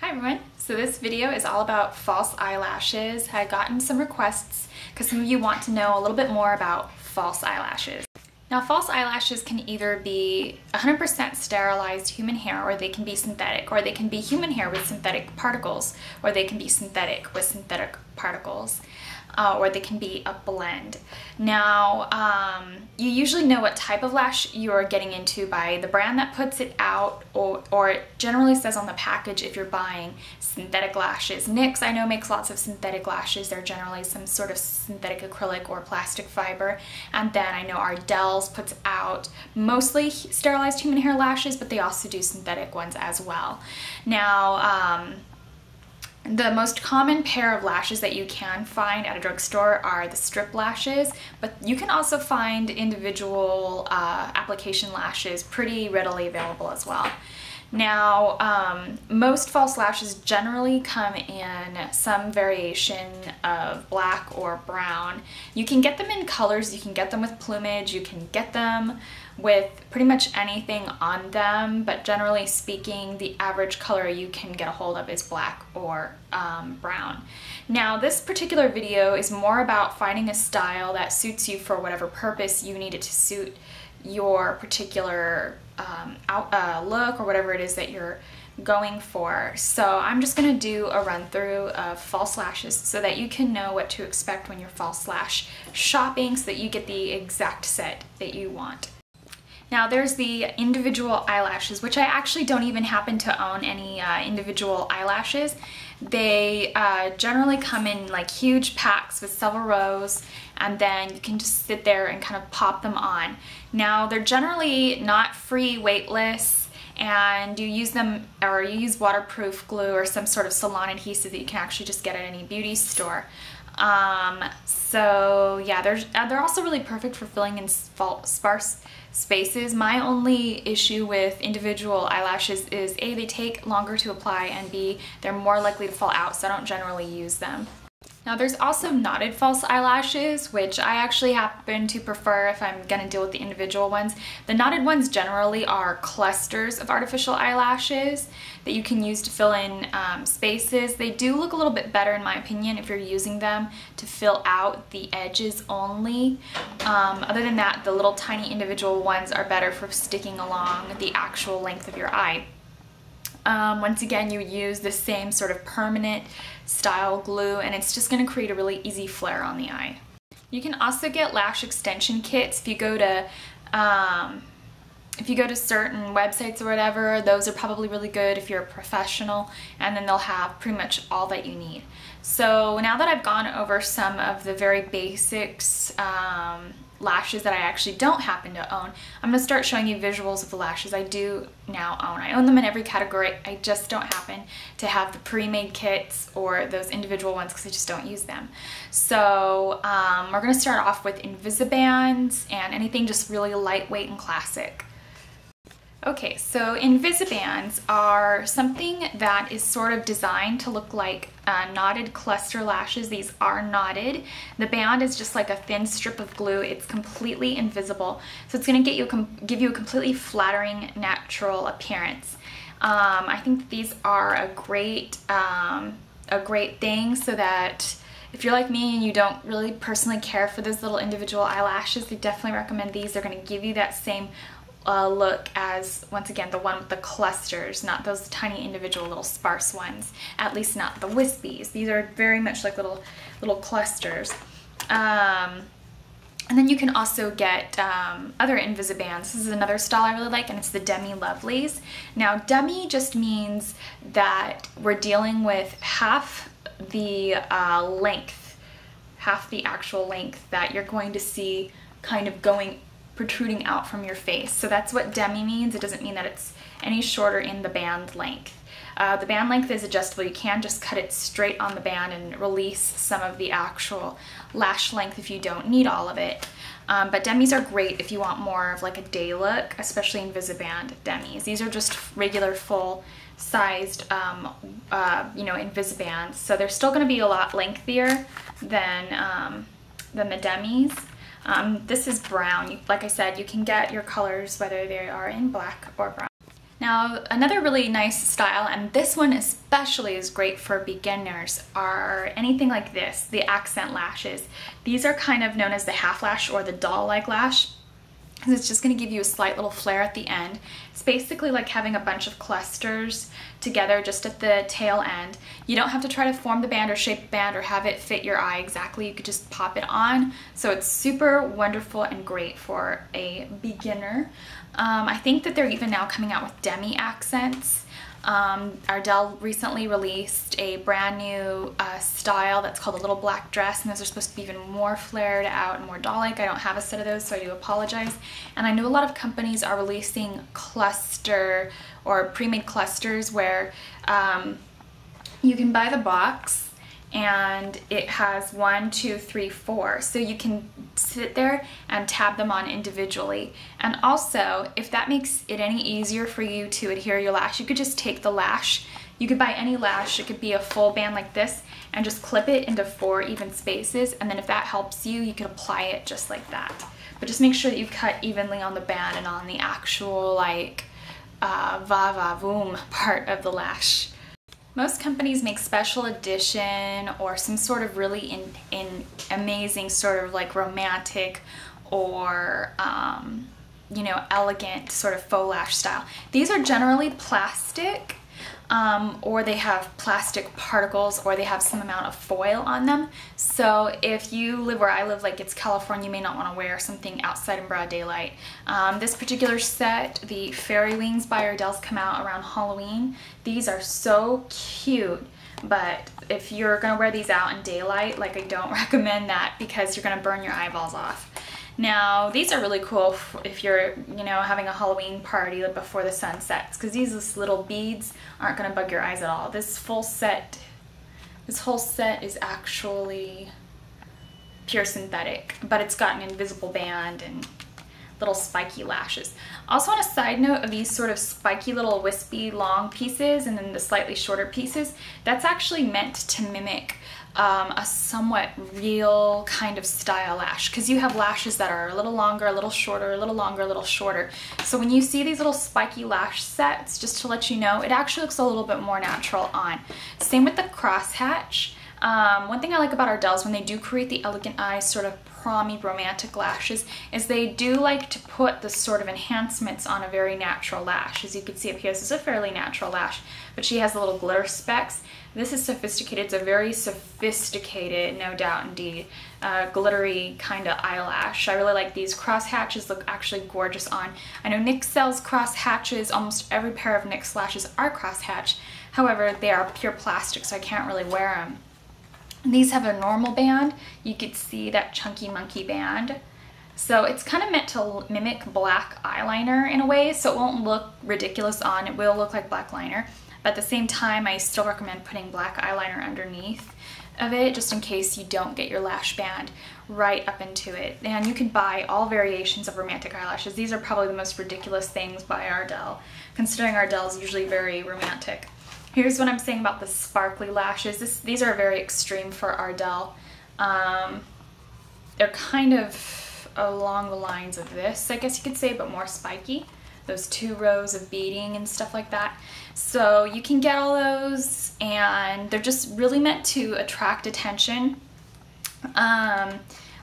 Hi everyone! So this video is all about false eyelashes. I've gotten some requests because some of you want to know a little bit more about false eyelashes. Now false eyelashes can either be 100% sterilized human hair, or they can be synthetic, or they can be human hair with synthetic particles, or they can be synthetic with synthetic particles. Or they can be a blend. Now, you usually know what type of lash you're getting into by the brand that puts it out, or it generally says on the package if you're buying synthetic lashes. NYX, I know, makes lots of synthetic lashes. They're generally some sort of synthetic acrylic or plastic fiber. And then I know Ardell's puts out mostly sterilized human hair lashes, but they also do synthetic ones as well. Now, the most common pair of lashes that you can find at a drugstore are the strip lashes, but you can also find individual application lashes pretty readily available as well. Now, most false lashes generally come in some variation of black or brown. You can get them in colors, you can get them with plumage, you can get them with pretty much anything on them, but generally speaking, the average color you can get a hold of is black or brown. Now, this particular video is more about finding a style that suits you for whatever purpose you need it to suit your particular look or whatever it is that you're going for. So I'm just going to do a run through of false lashes so that you can know what to expect when you're false lash shopping, so that you get the exact set that you want. Now there's the individual eyelashes, which I actually don't even happen to own any individual eyelashes. They generally come in like huge packs with several rows, and then you can just sit there and kind of pop them on. Now they're generally not free, weightless, and you use them, or you use waterproof glue or some sort of salon adhesive that you can actually just get at any beauty store. So yeah, they're also really perfect for filling in sparse spaces. My only issue with individual eyelashes is A, they take longer to apply, and B, they're more likely to fall out, so I don't generally use them. Now there's also knotted false eyelashes, which I actually happen to prefer if I'm gonna deal with the individual ones. The knotted ones generally are clusters of artificial eyelashes that you can use to fill in spaces. They do look a little bit better in my opinion if you're using them to fill out the edges only. Other than that, the little tiny individual ones are better for sticking along the actual length of your eye. Once again, you use the same sort of permanent style glue, and it's just going to create a really easy flare on the eye. You can also get lash extension kits if you go to certain websites or whatever. Those are probably really good if you're a professional, and then they'll have pretty much all that you need. So now that I've gone over some of the very basics lashes that I actually don't happen to own, I'm going to start showing you visuals of the lashes I do now own. I own them in every category. I just don't happen to have the pre-made kits or those individual ones because I just don't use them. So we're going to start off with Invisibands and anything just really lightweight and classic. Okay, so Invisibands are something that is sort of designed to look like knotted cluster lashes. These are knotted. The band is just like a thin strip of glue. It's completely invisible, so it's going to give you a completely flattering, natural appearance. I think that these are a great thing, so that if you're like me and you don't really personally care for those little individual eyelashes, I definitely recommend these. They're going to give you that same look as, once again, the one with the clusters, not those tiny individual little sparse ones, at least not the wispies. These are very much like little clusters. And then you can also get other Invisibands. This is another style I really like, and it's the Demi Luvies. Now Demi just means that we're dealing with half the length, half the actual length that you're going to see kind of protruding out from your face. So that's what Demi means. It doesn't mean that it's any shorter in the band length. The band length is adjustable. You can just cut it straight on the band and release some of the actual lash length if you don't need all of it. But Demis are great if you want more of like a day look, especially Invisiband Demis. These are just regular full-sized, Invisibands. So they're still going to be a lot lengthier than the Demis. This is brown. Like I said, you can get your colors whether they are in black or brown. Now, another really nice style, and this one especially is great for beginners, are anything like this, the accent lashes. These are kind of known as the half lash or the doll-like lash. It's just going to give you a slight little flare at the end. It's basically like having a bunch of clusters together just at the tail end. You don't have to try to form the band or shape the band or have it fit your eye exactly. You could just pop it on. So it's super wonderful and great for a beginner. I think that they're even now coming out with demi accents. Ardell recently released a brand new style that's called a little black dress, and those are supposed to be even more flared out and more doll-like. I don't have a set of those, so I do apologize. And I know a lot of companies are releasing cluster or pre-made clusters where you can buy the box and it has 1, 2, 3, 4. So you can sit there and tab them on individually. And also, if that makes it any easier for you to adhere your lash, you could just take the lash. You could buy any lash, it could be a full band like this, and just clip it into 4 even spaces. And then if that helps you, you could apply it just like that. But just make sure that you cut evenly on the band and on the actual like va-va-voom part of the lash. Most companies make special edition or some sort of really amazing sort of like romantic or you know, elegant sort of faux lash style. These are generally plastic, or they have plastic particles, or they have some amount of foil on them. So if you live where I live, like it's California, you may not want to wear something outside in broad daylight. This particular set, the Fairy Wings by Ardell's, come out around Halloween. These are so cute, but if you're gonna wear these out in daylight, like I don't recommend that because you're gonna burn your eyeballs off. Now, these are really cool if you're, you know, having a Halloween party before the sun sets, because these little beads aren't going to bug your eyes at all. This whole set is actually pure synthetic, but it's got an invisible band and little spiky lashes. Also, on a side note of these sort of spiky little wispy long pieces and then the slightly shorter pieces, that's actually meant to mimic a somewhat real kind of style lash, because you have lashes that are a little longer, a little shorter, a little longer, a little shorter. So when you see these little spiky lash sets, just to let you know, it actually looks a little bit more natural on. Same with the crosshatch. One thing I like about Ardell's when they do create the elegant eyes, sort of promy romantic lashes, is they do like to put the sort of enhancements on a very natural lash. As you can see up here, this is a fairly natural lash, but she has the little glitter specks. This is sophisticated. It's a very sophisticated, no doubt indeed, glittery kind of eyelash. I really like these. Crosshatches look actually gorgeous on. I know NYX sells crosshatches. Almost every pair of NYX lashes are crosshatch. However, they are pure plastic, so I can't really wear them. These have a normal band. You could see that chunky monkey band. So it's kind of meant to mimic black eyeliner in a way, so it won't look ridiculous on. It will look like black liner. But at the same time, I still recommend putting black eyeliner underneath of it, just in case you don't get your lash band right up into it. And you can buy all variations of romantic eyelashes. These are probably the most ridiculous things by Ardell, considering Ardell is usually very romantic. Here's what I'm saying about the sparkly lashes. These are very extreme for Ardell. They're kind of along the lines of this, I guess you could say, but more spiky. Those 2 rows of beading and stuff like that. So you can get all those, and they're just really meant to attract attention.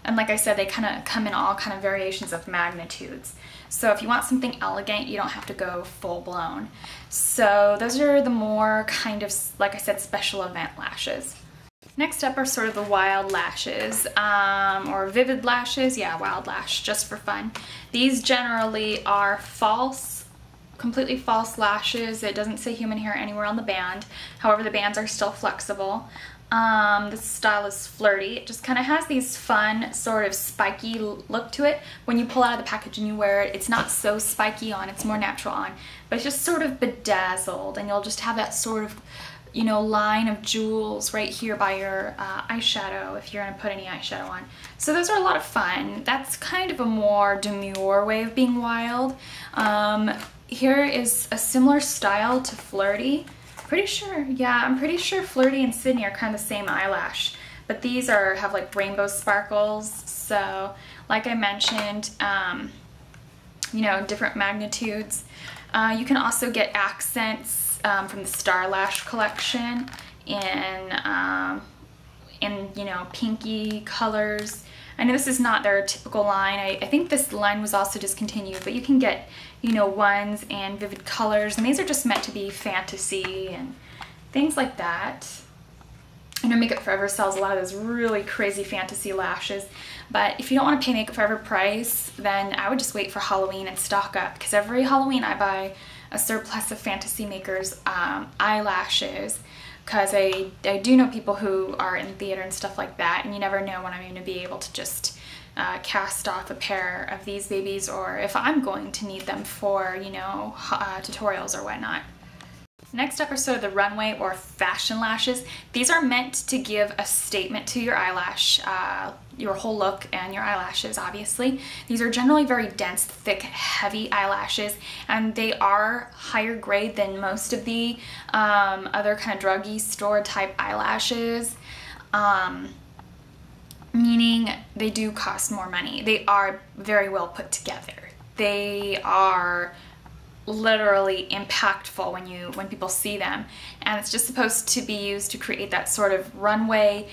And like I said, they kind of come in all kind of variations of magnitudes. So if you want something elegant, you don't have to go full blown. So those are the more kind of, like I said, special event lashes. Next up are sort of the wild lashes, or vivid lashes. Yeah, wild lash, just for fun. These generally are false, completely false lashes. It doesn't say human hair anywhere on the band. However, the bands are still flexible. This style is Flirty. It just kind of has these fun, sort of spiky look to it. When you pull out of the package and you wear it, it's not so spiky on, it's more natural on, but it's just sort of bedazzled, and you'll just have that sort of, you know, line of jewels right here by your eyeshadow if you're going to put any eyeshadow on. So those are a lot of fun. That's kind of a more demure way of being wild. Here is a similar style to Flirty. Pretty sure, yeah, I'm pretty sure Flirty and Sydney are kind of the same eyelash, but these have like rainbow sparkles. So like I mentioned, you know, different magnitudes. You can also get accents from the Star Lash collection in you know, pinky colors. I know this is not their typical line. I think this line was also discontinued, but you can get, you know, ones and vivid colors, and these are just meant to be fantasy and things like that. I know Makeup Forever sells a lot of those really crazy fantasy lashes, but if you don't want to pay Makeup Forever price, then I would just wait for Halloween and stock up, because every Halloween I buy a surplus of Fantasy Makers eyelashes, because I do know people who are in theater and stuff like that, and you never know when I'm going to be able to just cast off a pair of these babies, or if I'm going to need them for, you know, tutorials or whatnot. Next up are sort of the runway or fashion lashes. These are meant to give a statement to your eyelash, your whole look and your eyelashes, obviously. These are generally very dense, thick, heavy eyelashes, and they are higher grade than most of the other kind of druggy store type eyelashes, meaning they do cost more money. They are very well put together. They are literally impactful when people see them, and it's just supposed to be used to create that sort of runway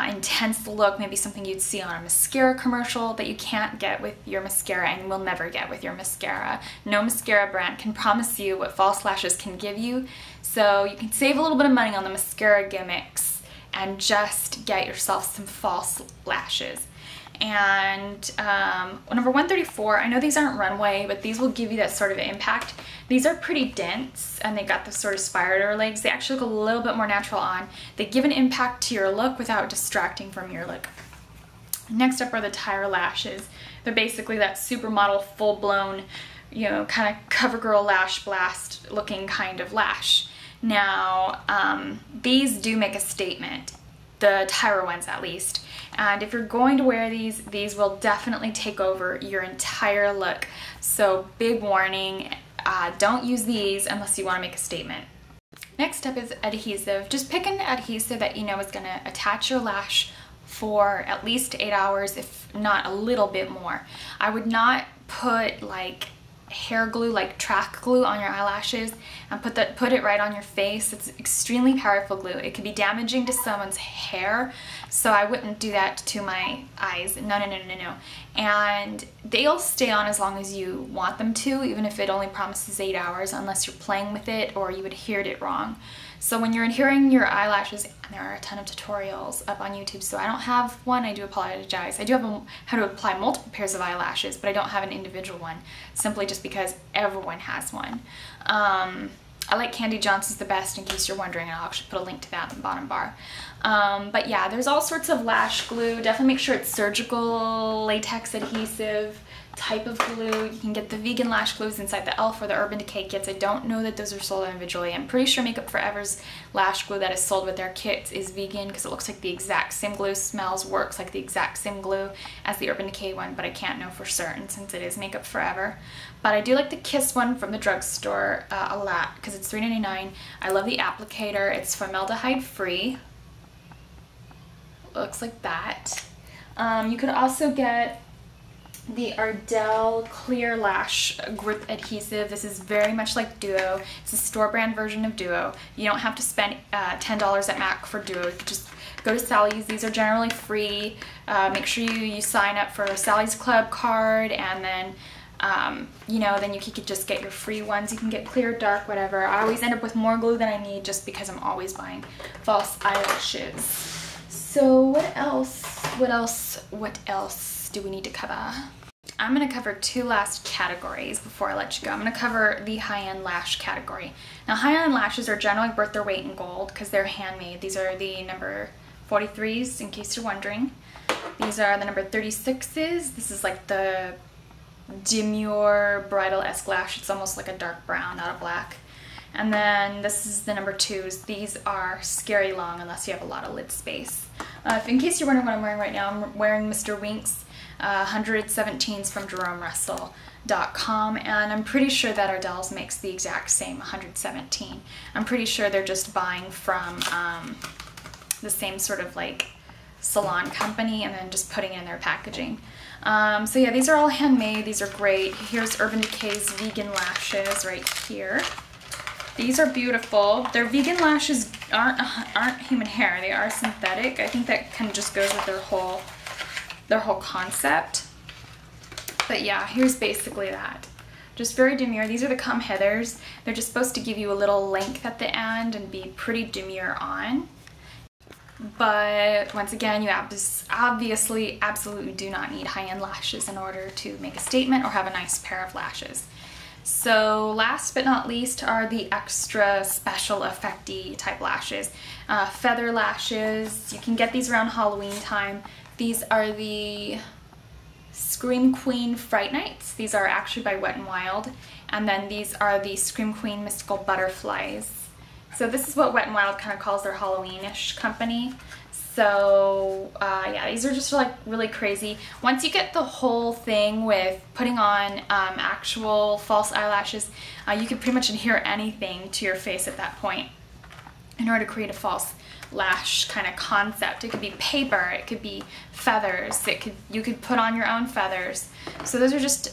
intense look, maybe something you'd see on a mascara commercial that you can't get with your mascara and will never get with your mascara. No mascara brand can promise you what false lashes can give you, so you can save a little bit of money on the mascara gimmicks and just get yourself some false lashes. And number 134, I know these aren't runway, but these will give you that sort of impact. These are pretty dense, and they got the sort of spider legs. They actually look a little bit more natural on. They give an impact to your look without distracting from your look. Next up are the tire lashes. They're basically that supermodel, full-blown, you know, kind of CoverGirl lash blast looking kind of lash. Now, these do make a statement, the Tyra ones at least. And if you're going to wear these will definitely take over your entire look. So big warning, don't use these unless you want to make a statement. Next up is adhesive. Just pick an adhesive that you know is going to attach your lash for at least 8 hours, if not a little bit more. I would not put like hair glue, like track glue, on your eyelashes and put it right on your face. It's extremely powerful glue. It could be damaging to someone's hair, so I wouldn't do that to my eyes. No. And they'll stay on as long as you want them to, even if it only promises 8 hours, unless you're playing with it or you adhered it wrong. So when you're adhering your eyelashes, and there are a ton of tutorials up on YouTube, so I don't have one, I do apologize. I do have how to apply multiple pairs of eyelashes, but I don't have an individual one, simply just because everyone has one. I like Candy Johnson's the best, in case you're wondering, and I'll actually put a link to that in the bottom bar. But yeah, there's all sorts of lash glue. Definitely make sure it's surgical, latex adhesive type of glue. You can get the vegan lash glues inside the e.l.f. or the Urban Decay kits. I don't know that those are sold individually. I'm pretty sure Makeup Forever's lash glue that is sold with their kits is vegan, because it looks like the exact same glue, smells, works like the exact same glue as the Urban Decay one, but I can't know for certain since it is Makeup Forever. But I do like the Kiss one from the drugstore a lot, because it's $3.99. I love the applicator. It's formaldehyde free. Looks like that. You could also get the Ardell Clear Lash Grip Adhesive. This is very much like Duo. It's a store brand version of Duo. You don't have to spend $10 at MAC for Duo. You can just go to Sally's. These are generally free. Make sure you sign up for a Sally's Club card, and then you know, then you could just get your free ones. You can get clear, dark, whatever. I always end up with more glue than I need just because I'm always buying false eyelashes. So what else do we need to cover? I'm going to cover two last categories before I let you go. I'm going to cover the high-end lash category. Now, high-end lashes are generally worth their weight in gold because they're handmade. These are the number 43s, in case you're wondering. These are the number 36s. This is like the demure bridal-esque lash. It's almost like a dark brown, not a black. And then this is the number 2s. These are scary long unless you have a lot of lid space. In case you're wondering what I'm wearing right now, I'm wearing Mr. Wink's 117s from JeromeRussell.com, and I'm pretty sure that Ardell's makes the exact same 117. I'm pretty sure they're just buying from the same sort of like salon company and then just putting it in their packaging. So yeah, these are all handmade. These are great. Here's Urban Decay's vegan lashes right here. These are beautiful. Their vegan lashes aren't human hair. They are synthetic. I think that kind of just goes with their whole concept. But yeah, here's basically that. Just very demure. These are the Come Hithers. They're just supposed to give you a little length at the end and be pretty demure on. But once again, you obviously absolutely do not need high-end lashes in order to make a statement or have a nice pair of lashes. So last but not least are the extra special effecty type lashes. Feather lashes. You can get these around Halloween time. These are the Scream Queen Fright Nights. These are actually by Wet n Wild. And then these are the Scream Queen Mystical Butterflies. So this is what Wet n Wild kind of calls their Halloween-ish company. So yeah, these are just like really crazy. Once you get the whole thing with putting on actual false eyelashes, you can pretty much adhere anything to your face at that point in order to create a false lash kind of concept. It could be paper, it could be feathers, you could put on your own feathers. So those are just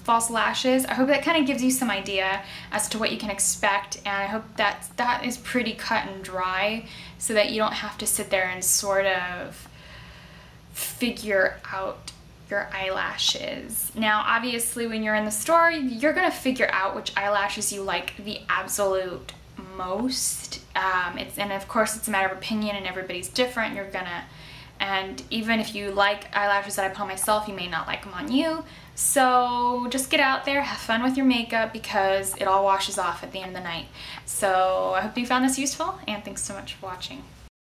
false lashes. I hope that kind of gives you some idea as to what you can expect, and I hope that is pretty cut and dry so that you don't have to sit there and sort of figure out your eyelashes. Now obviously when you're in the store, you're gonna figure out which eyelashes you like the absolute most. And of course it's a matter of opinion and everybody's different. And even if you like eyelashes that I put on myself, you may not like them on you. So just get out there, have fun with your makeup, because it all washes off at the end of the night. So I hope you found this useful, and thanks so much for watching.